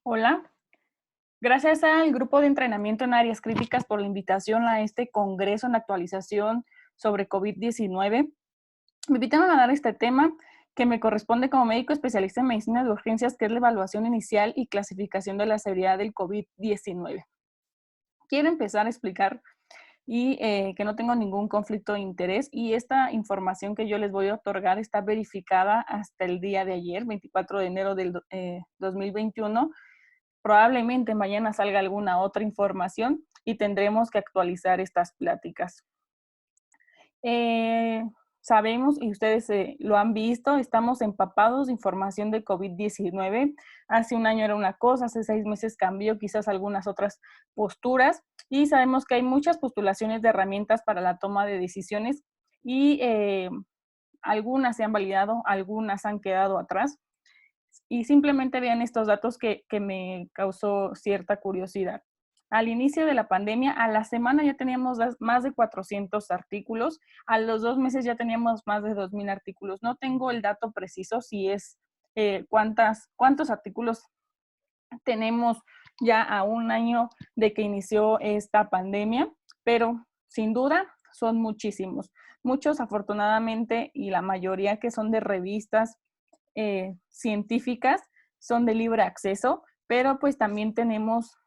Hola, gracias al grupo de entrenamiento en áreas críticas por la invitación a este congreso en actualización sobre COVID-19. Me invitaron a dar este tema que me corresponde como médico especialista en medicina de urgencias, que es la evaluación inicial y clasificación de la severidad del COVID-19. Quiero empezar a explicar que no tengo ningún conflicto de interés y esta información que yo les voy a otorgar está verificada hasta el día de ayer, 24 de enero del 2021. Probablemente mañana salga alguna otra información y tendremos que actualizar estas pláticas. Eh, Sabemos, y ustedes lo han visto, estamos empapados de información de COVID-19. Hace un año era una cosa, hace 6 meses cambió quizás algunas otras posturas y sabemos que hay muchas postulaciones de herramientas para la toma de decisiones y algunas se han validado, algunas han quedado atrás. Y simplemente vean estos datos que me causó cierta curiosidad. Al inicio de la pandemia, a la semana ya teníamos más de 400 artículos, a los 2 meses ya teníamos más de 2,000 artículos. No tengo el dato preciso si es cuántos artículos tenemos ya a un año de que inició esta pandemia, pero sin duda son muchísimos. Muchos afortunadamente y la mayoría que son de revistas científicas son de libre acceso, pero pues también tenemos,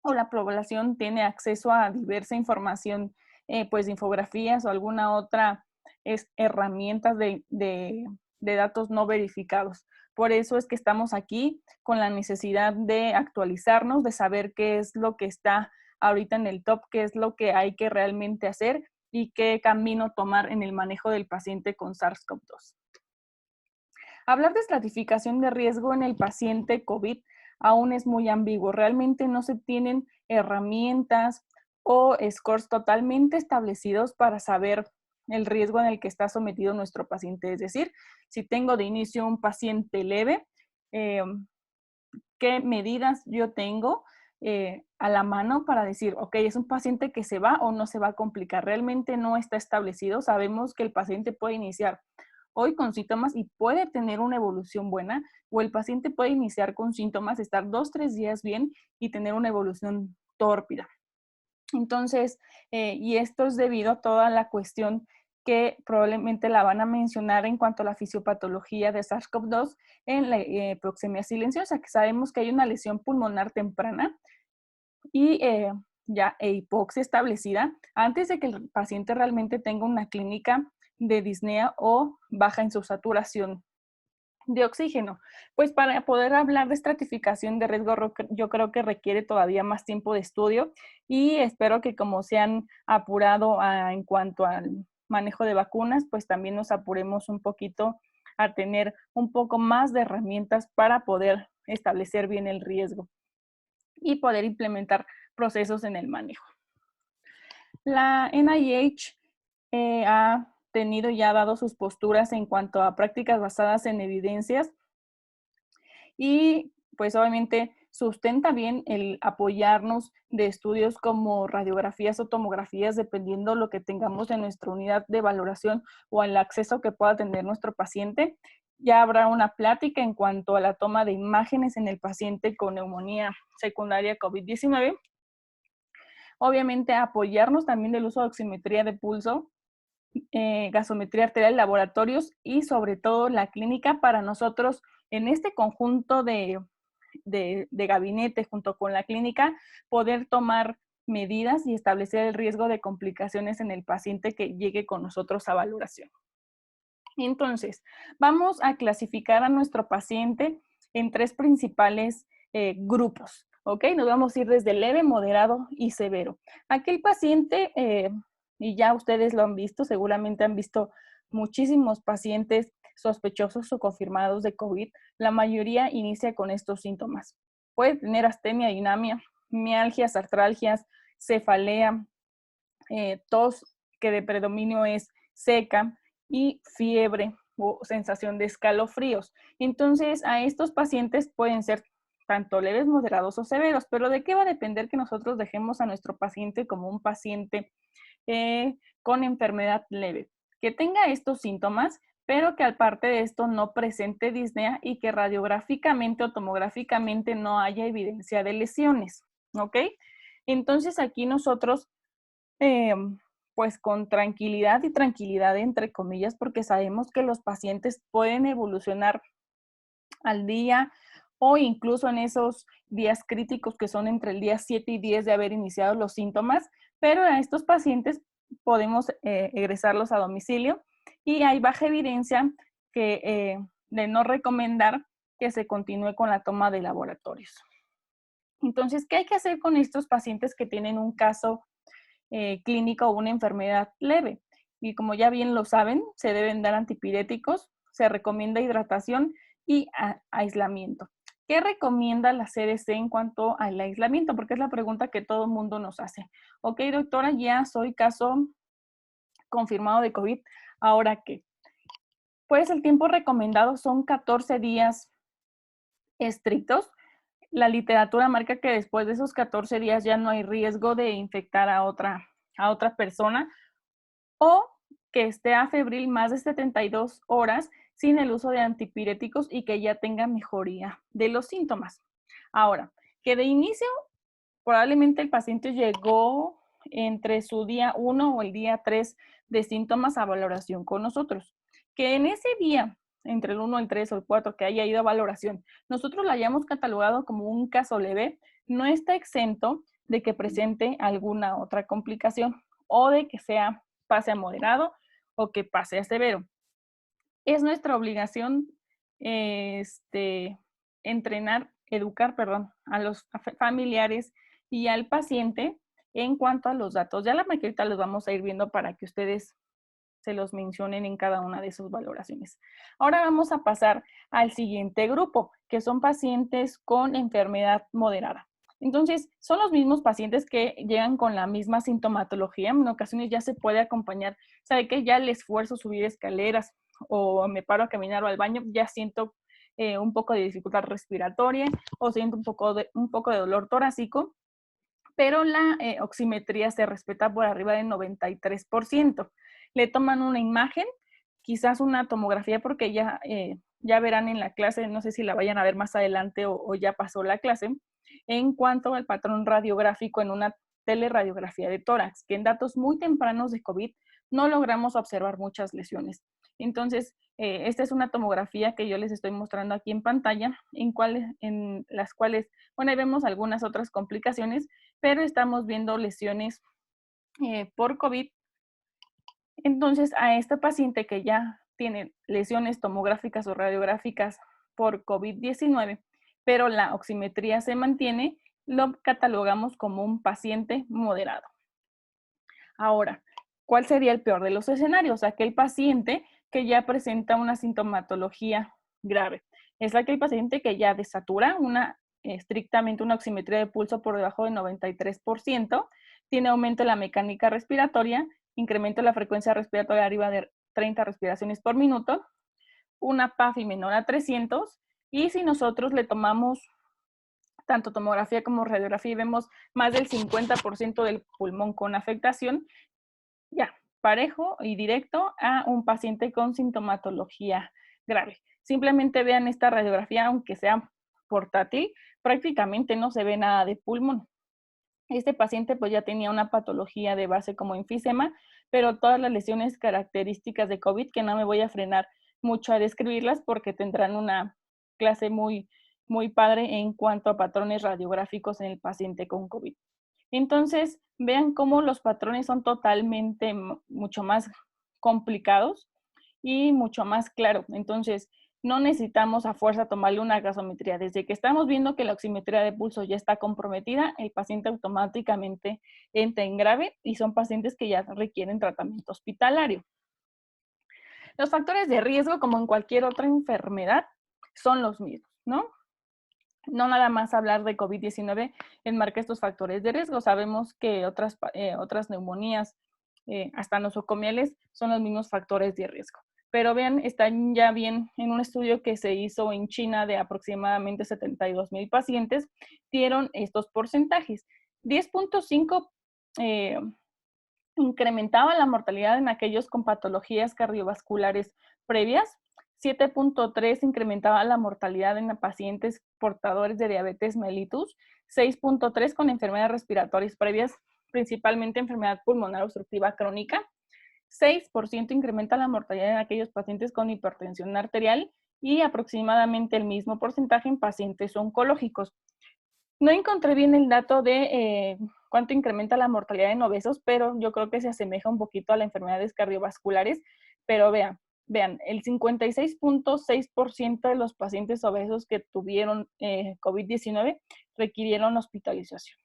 o la población tiene acceso a diversa información, pues de infografías o alguna otra herramientas de datos no verificados. Por eso es que estamos aquí con la necesidad de actualizarnos, de saber qué es lo que está ahorita en el top, qué es lo que hay que realmente hacer y qué camino tomar en el manejo del paciente con SARS-CoV-2. Hablar de estratificación de riesgo en el paciente COVID aún es muy ambiguo. Realmente no se tienen herramientas o scores totalmente establecidos para saber el riesgo en el que está sometido nuestro paciente. Es decir, si tengo de inicio un paciente leve, eh, ¿qué medidas yo tengo a la mano para decir, ok, es un paciente que se va o no se va a complicar? Realmente no está establecido. Sabemos que el paciente puede iniciar hoy con síntomas y puede tener una evolución buena, o el paciente puede iniciar con síntomas, estar 2, 3 días bien y tener una evolución tórpida. Entonces, y esto es debido a toda la cuestión que probablemente la van a mencionar en cuanto a la fisiopatología de SARS-CoV-2 en la proxemia silenciosa, que sabemos que hay una lesión pulmonar temprana y hipoxia establecida antes de que el paciente realmente tenga una clínica de disnea o baja en su saturación de oxígeno. Pues para poder hablar de estratificación de riesgo, yo creo que requiere todavía más tiempo de estudio y espero que como se han apurado en cuanto al manejo de vacunas, pues también nos apuremos un poquito a tener un poco más de herramientas para poder establecer bien el riesgo y poder implementar procesos en el manejo. La NIH ha tenido y ha dado sus posturas en cuanto a prácticas basadas en evidencias y pues obviamente sustenta bien el apoyarnos de estudios como radiografías o tomografías, dependiendo lo que tengamos en nuestra unidad de valoración o el acceso que pueda tener nuestro paciente. Ya habrá una plática en cuanto a la toma de imágenes en el paciente con neumonía secundaria COVID-19. Obviamente apoyarnos también del uso de oximetría de pulso, gasometría arterial, laboratorios y sobre todo la clínica para nosotros en este conjunto de gabinete junto con la clínica poder tomar medidas y establecer el riesgo de complicaciones en el paciente que llegue con nosotros a valoración. Entonces, vamos a clasificar a nuestro paciente en 3 principales grupos, ¿ok? Nos vamos a ir desde leve, moderado y severo. Aquel paciente, y ya ustedes lo han visto, seguramente han visto muchísimos pacientes sospechosos o confirmados de COVID. La mayoría inicia con estos síntomas. Puede tener astemia, dinamia, mialgias, artralgias, cefalea, tos que de predominio es seca y fiebre o sensación de escalofríos. Entonces, a estos pacientes pueden ser tanto leves, moderados o severos, pero ¿de qué va a depender que nosotros dejemos a nuestro paciente como un paciente con enfermedad leve? Que tenga estos síntomas, pero que aparte de esto no presente disnea y que radiográficamente o tomográficamente no haya evidencia de lesiones, ¿ok? Entonces aquí nosotros, pues con tranquilidad y tranquilidad entre comillas, porque sabemos que los pacientes pueden evolucionar al día o incluso en esos días críticos que son entre el día 7 y 10 de haber iniciado los síntomas, pero a estos pacientes podemos egresarlos a domicilio y hay baja evidencia de no recomendar que se continúe con la toma de laboratorios. Entonces, ¿qué hay que hacer con estos pacientes que tienen un caso clínico o una enfermedad leve? Y como ya bien lo saben, se deben dar antipiréticos, se recomienda hidratación y aislamiento. ¿Qué recomienda la CDC en cuanto al aislamiento? Porque es la pregunta que todo el mundo nos hace. Ok, doctora, ya soy caso confirmado de COVID, ¿ahora qué? Pues el tiempo recomendado son 14 días estrictos. La literatura marca que después de esos 14 días ya no hay riesgo de infectar a otra persona o que esté afebril más de 72 horas sin el uso de antipiréticos y que ya tenga mejoría de los síntomas. Ahora, que de inicio probablemente el paciente llegó entre su día 1 o el día 3 de síntomas a valoración con nosotros. Que en ese día, entre el 1, el 3 o el 4 que haya ido a valoración, nosotros la hayamos catalogado como un caso leve, no está exento de que presente alguna otra complicación o de que pase a moderado o que pase a severo. Es nuestra obligación educar, a los familiares y al paciente en cuanto a los datos. Ya la mayoría los vamos a ir viendo para que ustedes se los mencionen en cada una de sus valoraciones. Ahora vamos a pasar al siguiente grupo, que son pacientes con enfermedad moderada. Entonces, son los mismos pacientes que llegan con la misma sintomatología. En ocasiones ya se puede acompañar, sabe que ya el esfuerzo subir escaleras o me paro a caminar o al baño, ya siento un poco de dificultad respiratoria o siento un poco de dolor torácico, pero la oximetría se respeta por arriba del 93%. Le toman una imagen, quizás una tomografía, porque ya verán en la clase, no sé si la vayan a ver más adelante o ya pasó la clase, en cuanto al patrón radiográfico en una teleradiografía de tórax, que en datos muy tempranos de COVID no logramos observar muchas lesiones. Entonces, esta es una tomografía que yo les estoy mostrando aquí en pantalla, en las cuales, bueno, ahí vemos algunas otras complicaciones, pero estamos viendo lesiones por COVID. Entonces, a esta paciente que ya tiene lesiones tomográficas o radiográficas por COVID-19, pero la oximetría se mantiene, lo catalogamos como un paciente moderado. Ahora, ¿cuál sería el peor de los escenarios? Aquel paciente que ya presenta una sintomatología grave. Es aquel paciente que ya desatura estrictamente una oximetría de pulso por debajo del 93%, tiene aumento en la mecánica respiratoria, incremento en la frecuencia respiratoria arriba de 30 respiraciones por minuto, una PAFI menor a 300, y si nosotros le tomamos tanto tomografía como radiografía y vemos más del 50% del pulmón con afectación, ya, parejo y directo a un paciente con sintomatología grave. Simplemente vean esta radiografía, aunque sea portátil, prácticamente no se ve nada de pulmón. Este paciente pues ya tenía una patología de base como enfisema, pero todas las lesiones características de COVID, que no me voy a frenar mucho a describirlas porque tendrán una clase muy, muy padre en cuanto a patrones radiográficos en el paciente con COVID. Entonces, vean cómo los patrones son totalmente mucho más complicados y mucho más claros. Entonces, no necesitamos a fuerza tomarle una gasometría. Desde que estamos viendo que la oximetría de pulso ya está comprometida, el paciente automáticamente entra en grave y son pacientes que ya requieren tratamiento hospitalario. Los factores de riesgo, como en cualquier otra enfermedad, son los mismos, ¿no? No nada más hablar de COVID-19 enmarca estos factores de riesgo. Sabemos que otras neumonías, hasta nosocomiales, son los mismos factores de riesgo. Pero vean, están ya bien en un estudio que se hizo en China de aproximadamente 72,000 pacientes, dieron estos porcentajes. 10.5 incrementaba la mortalidad en aquellos con patologías cardiovasculares previas, 7.3 incrementaba la mortalidad en pacientes portadores de diabetes mellitus, 6.3 con enfermedades respiratorias previas, principalmente enfermedad pulmonar obstructiva crónica, 6% incrementa la mortalidad en aquellos pacientes con hipertensión arterial y aproximadamente el mismo porcentaje en pacientes oncológicos. No encontré bien el dato de cuánto incrementa la mortalidad en obesos, pero yo creo que se asemeja un poquito a las enfermedades cardiovasculares. Pero vean, el 56.6% de los pacientes obesos que tuvieron COVID-19 requirieron hospitalización.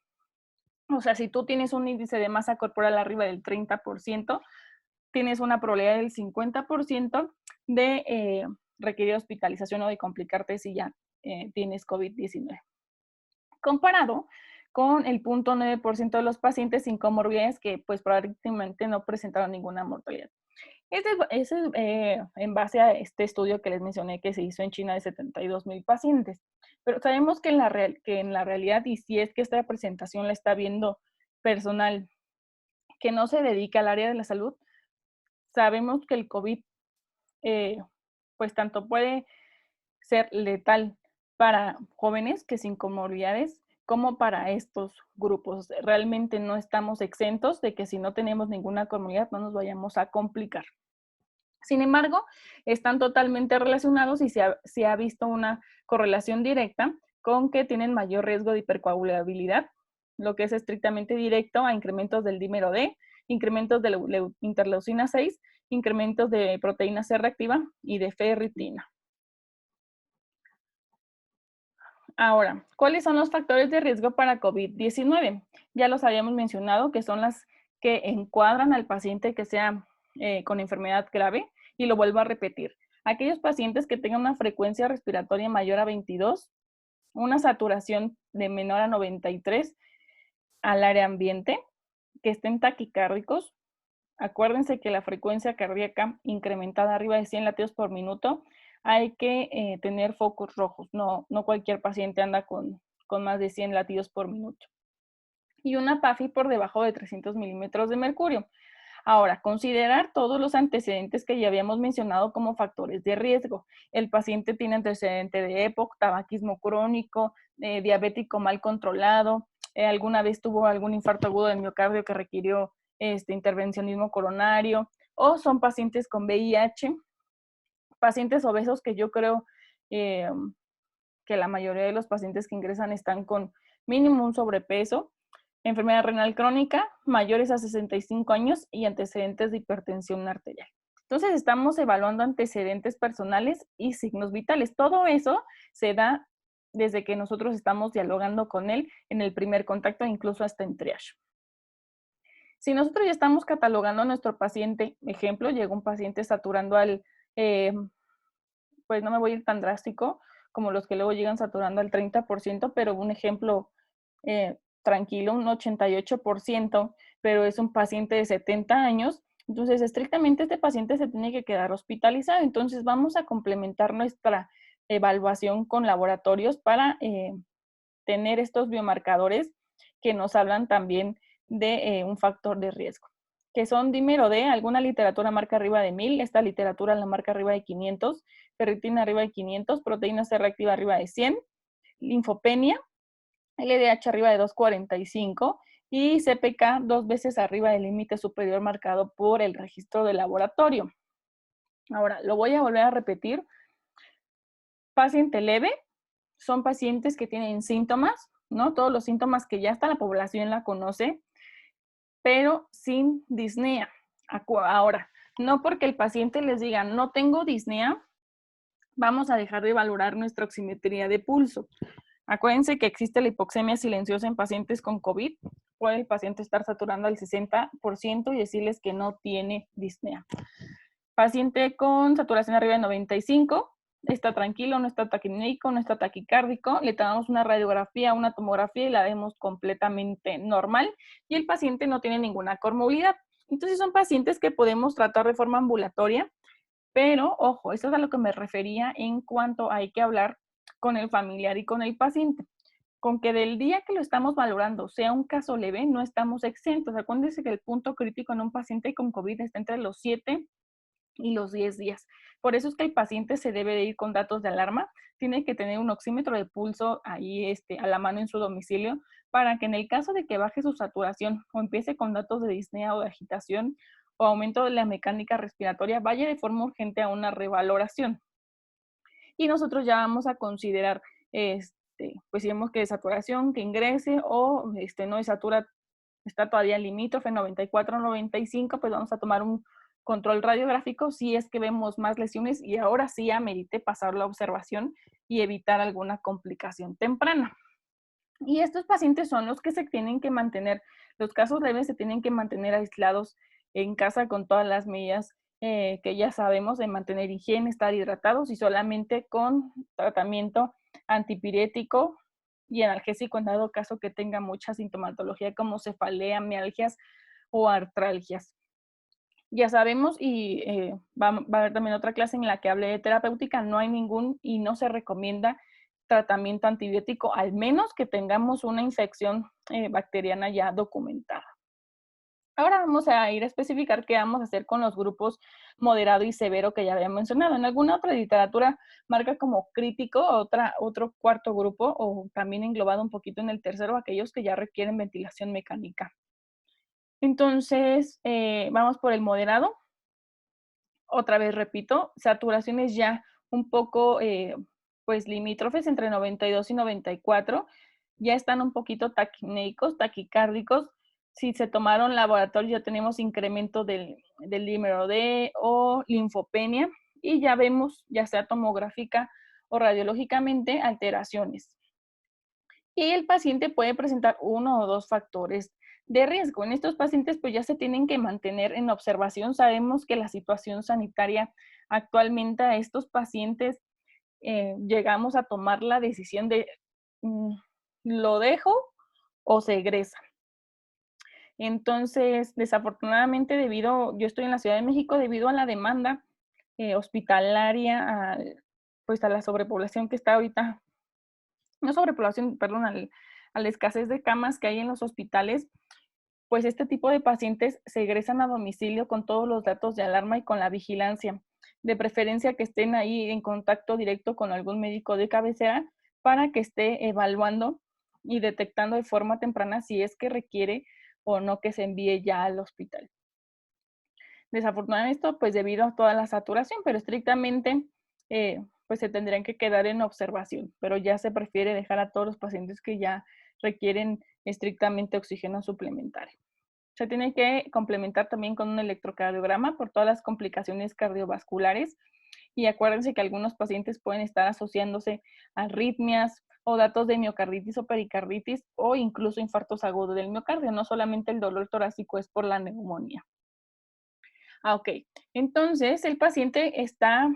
O sea, si tú tienes un índice de masa corporal arriba del 30%, tienes una probabilidad del 50% de requerir hospitalización o de complicarte si ya tienes COVID-19. Comparado con el 0.9% de los pacientes sin comorbilidades que pues probablemente no presentaron ninguna mortalidad. Este es en base a este estudio que les mencioné que se hizo en China de 72,000 pacientes. Pero sabemos que en la realidad, y si es que esta presentación la está viendo personal que no se dedica al área de la salud, sabemos que el COVID pues tanto puede ser letal para jóvenes que sin comorbilidades como para estos grupos. Realmente no estamos exentos de que si no tenemos ninguna comorbilidad no nos vayamos a complicar. Sin embargo, están totalmente relacionados y se ha visto una correlación directa con que tienen mayor riesgo de hipercoagulabilidad, lo que es estrictamente directo a incrementos del dímero D, incrementos de la interleucina 6, incrementos de proteína C reactiva y de ferritina. Ahora, ¿cuáles son los factores de riesgo para COVID-19? Ya los habíamos mencionado, que son las que encuadran al paciente que sea con enfermedad grave, y lo vuelvo a repetir. Aquellos pacientes que tengan una frecuencia respiratoria mayor a 22, una saturación de menor a 93 al área ambiente, que estén taquicárdicos. Acuérdense que la frecuencia cardíaca incrementada arriba de 100 latidos por minuto, hay que tener focos rojos. No cualquier paciente anda con más de 100 latidos por minuto. Y una PAFI por debajo de 300 milímetros de mercurio. Ahora, considerar todos los antecedentes que ya habíamos mencionado como factores de riesgo. El paciente tiene antecedente de EPOC, tabaquismo crónico, diabético mal controlado, alguna vez tuvo algún infarto agudo del miocardio que requirió intervencionismo coronario, o son pacientes con VIH, pacientes obesos que yo creo que la mayoría de los pacientes que ingresan están con mínimo un sobrepeso, enfermedad renal crónica, mayores a 65 años y antecedentes de hipertensión arterial. Entonces estamos evaluando antecedentes personales y signos vitales. Todo eso se da desde que nosotros estamos dialogando con él en el primer contacto, incluso hasta en triage. Si nosotros ya estamos catalogando a nuestro paciente, ejemplo, llega un paciente saturando al, pues no me voy a ir tan drástico como los que luego llegan saturando al 30%, pero un ejemplo tranquilo, un 88%, pero es un paciente de 70 años, entonces estrictamente este paciente se tiene que quedar hospitalizado. Entonces vamos a complementar nuestra evaluación con laboratorios para tener estos biomarcadores que nos hablan también de un factor de riesgo, que son dímero D, alguna literatura marca arriba de 1000, esta literatura la marca arriba de 500, ferritina arriba de 500, proteína C reactiva arriba de 100, linfopenia, LDH arriba de 245 y CPK 2 veces arriba del límite superior marcado por el registro de laboratorio. Ahora, lo voy a volver a repetir. Paciente leve son pacientes que tienen síntomas, ¿no? Todos los síntomas que ya hasta la población la conoce, pero sin disnea. Ahora, no porque el paciente les diga no tengo disnea, vamos a dejar de valorar nuestra oximetría de pulso. Acuérdense que existe la hipoxemia silenciosa en pacientes con COVID. Puede el paciente estar saturando al 60% y decirles que no tiene disnea. Paciente con saturación arriba de 95, está tranquilo, no está taquipnéico, no está taquicárdico, le tomamos una radiografía, una tomografía y la vemos completamente normal y el paciente no tiene ninguna comorbilidad. Entonces son pacientes que podemos tratar de forma ambulatoria, pero ojo, eso es a lo que me refería en cuanto hay que hablar con el familiar y con el paciente. Con que del día que lo estamos valorando sea un caso leve, no estamos exentos. Acuérdense que el punto crítico en un paciente con COVID está entre los 7 y los 10 días. Por eso es que el paciente se debe de ir con datos de alarma, tiene que tener un oxímetro de pulso ahí a la mano en su domicilio para que en el caso de que baje su saturación o empiece con datos de disnea o de agitación o aumento de la mecánica respiratoria, vaya de forma urgente a una revaloración. Y nosotros ya vamos a considerar, pues si vemos que de saturación, que ingrese o no de satura, está todavía limítrofe 94, 95, pues vamos a tomar un control radiográfico si es que vemos más lesiones y ahora sí amerite pasar la observación y evitar alguna complicación temprana. Y estos pacientes son los que se tienen que mantener, los casos leves se tienen que mantener aislados en casa con todas las medidas que ya sabemos de mantener higiene, estar hidratados y solamente con tratamiento antipirético y analgésico en dado caso que tenga mucha sintomatología como cefalea, mialgias o artralgias. Ya sabemos y va a haber también otra clase en la que hable de terapéutica, no hay ningún y no se recomienda tratamiento antibiótico, al menos que tengamos una infección bacteriana ya documentada. Ahora vamos a ir a especificar qué vamos a hacer con los grupos moderado y severo que ya había mencionado. En alguna otra literatura marca como crítico otro cuarto grupo o también englobado un poquito en el tercero, aquellos que ya requieren ventilación mecánica. Entonces, vamos por el moderado. Otra vez repito, saturaciones ya un poco pues limítrofes entre 92 y 94, ya están un poquito taquinéicos, taquicárdicos. Si se tomaron laboratorio ya tenemos incremento del dímero D o linfopenia y ya vemos, ya sea tomográfica o radiológicamente, alteraciones. Y el paciente puede presentar uno o dos factores de riesgo. En estos pacientes pues ya se tienen que mantener en observación. Sabemos que la situación sanitaria actualmente a estos pacientes llegamos a tomar la decisión de lo dejo o se egresa. Entonces, desafortunadamente yo estoy en la Ciudad de México debido a la demanda hospitalaria, pues a la sobrepoblación que está ahorita, no sobrepoblación, perdón, a la escasez de camas que hay en los hospitales, pues este tipo de pacientes se egresan a domicilio con todos los datos de alarma y con la vigilancia. De preferencia que estén ahí en contacto directo con algún médico de cabecera para que esté evaluando y detectando de forma temprana si es que requiere o no que se envíe ya al hospital. Desafortunadamente esto pues debido a toda la saturación, pero estrictamente pues se tendrían que quedar en observación, pero ya se prefiere dejar a todos los pacientes que ya requieren estrictamente oxígeno suplementario. Se tiene que complementar también con un electrocardiograma por todas las complicaciones cardiovasculares y acuérdense que algunos pacientes pueden estar asociándose a arritmias o datos de miocarditis o pericarditis o incluso infartos agudos del miocardio, no solamente el dolor torácico es por la neumonía. Ok, entonces el paciente está,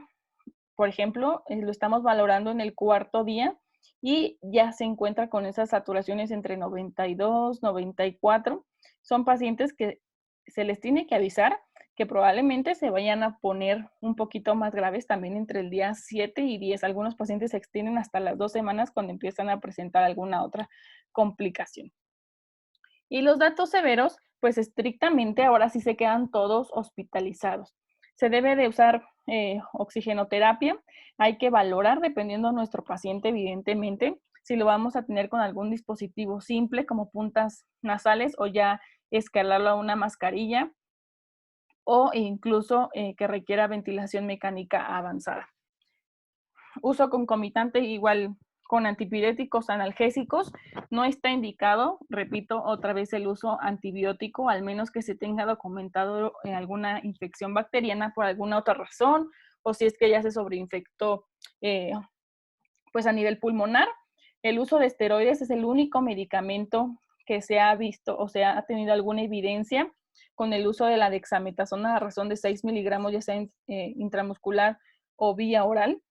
por ejemplo, lo estamos valorando en el cuarto día y ya se encuentra con esas saturaciones entre 92, 94. Son pacientes que se les tiene que avisar que probablemente se vayan a poner un poquito más graves también entre el día 7 y 10. Algunos pacientes se extienden hasta las 2 semanas cuando empiezan a presentar alguna otra complicación. Y los datos severos, pues estrictamente ahora sí se quedan todos hospitalizados. Se debe de usar oxigenoterapia. Hay que valorar, dependiendo de nuestro paciente, evidentemente, si lo vamos a tener con algún dispositivo simple como puntas nasales o ya escalarlo a una mascarilla o incluso que requiera ventilación mecánica avanzada. Uso concomitante igual con antipiréticos analgésicos. No está indicado, repito otra vez, el uso antibiótico, al menos que se tenga documentado alguna infección bacteriana por alguna otra razón, o si es que ya se sobreinfectó pues a nivel pulmonar. El uso de esteroides es el único medicamento que se ha visto o se ha tenido alguna evidencia con el uso de la dexametasona a razón de 6 miligramos, ya sea intramuscular o vía oral.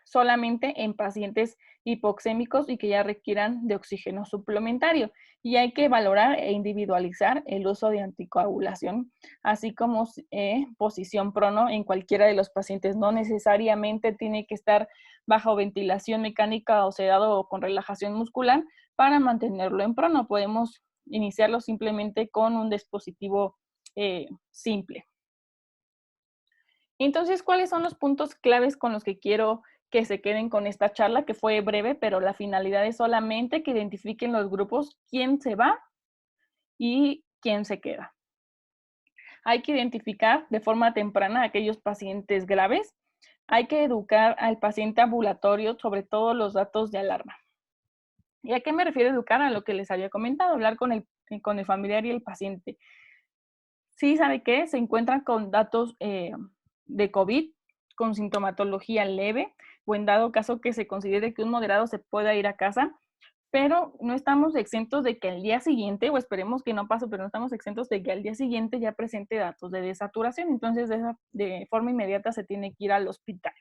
Solamente en pacientes hipoxémicos y que ya requieran de oxígeno suplementario. Y hay que valorar e individualizar el uso de anticoagulación, así como posición prono en cualquiera de los pacientes. No necesariamente tiene que estar bajo ventilación mecánica o sedado o con relajación muscular para mantenerlo en prono. Podemos iniciarlo simplemente con un dispositivo simple. Entonces, ¿cuáles son los puntos claves con los que quiero que se queden con esta charla, que fue breve, pero la finalidad es solamente que identifiquen los grupos, quién se va y quién se queda? Hay que identificar de forma temprana a aquellos pacientes graves. Hay que educar al paciente ambulatorio sobre todos los datos de alarma. ¿Y a qué me refiero educar? A lo que les había comentado, hablar con el familiar y el paciente. Sí, ¿sabe qué? Se encuentran con datos de COVID, con sintomatología leve, o en dado caso que se considere que un moderado se pueda ir a casa, pero no estamos exentos de que al día siguiente, o esperemos que no pase, pero no estamos exentos de que al día siguiente ya presente datos de desaturación, entonces de forma inmediata se tiene que ir al hospital.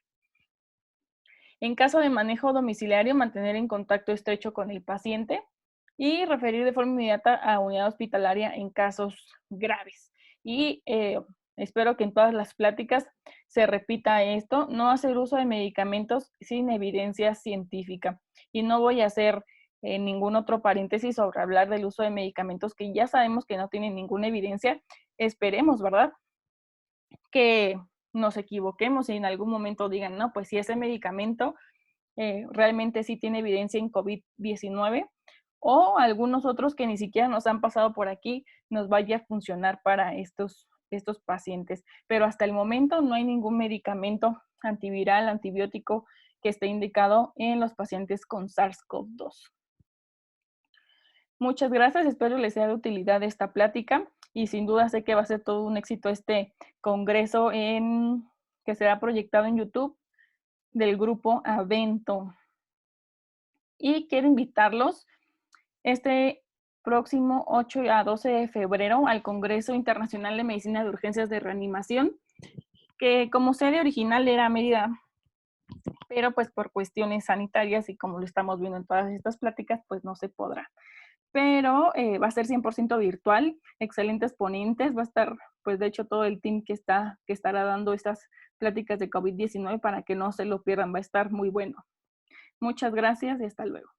En caso de manejo domiciliario, mantener en contacto estrecho con el paciente y referir de forma inmediata a unidad hospitalaria en casos graves. Y espero que en todas las pláticas se repita esto, no hacer uso de medicamentos sin evidencia científica. Y no voy a hacer ningún otro paréntesis sobre hablar del uso de medicamentos que ya sabemos que no tienen ninguna evidencia. Esperemos, ¿verdad?, que nos equivoquemos y en algún momento digan, no, pues si ese medicamento realmente sí tiene evidencia en COVID-19, o algunos otros que ni siquiera nos han pasado por aquí, nos vaya a funcionar para estos pacientes. Pero hasta el momento no hay ningún medicamento antiviral, antibiótico que esté indicado en los pacientes con SARS-CoV-2. Muchas gracias, espero les sea de utilidad esta plática y sin duda sé que va a ser todo un éxito este congreso que será proyectado en YouTube del grupo Avento. Y quiero invitarlos este próximo 8 a 12 de febrero al Congreso Internacional de Medicina de Urgencias de Reanimación, que como sede original era Mérida, pero pues por cuestiones sanitarias y como lo estamos viendo en todas estas pláticas, pues no se podrá. Pero va a ser 100% virtual, excelentes ponentes, va a estar pues de hecho todo el team que estará dando estas pláticas de COVID-19 para que no se lo pierdan, va a estar muy bueno. Muchas gracias y hasta luego.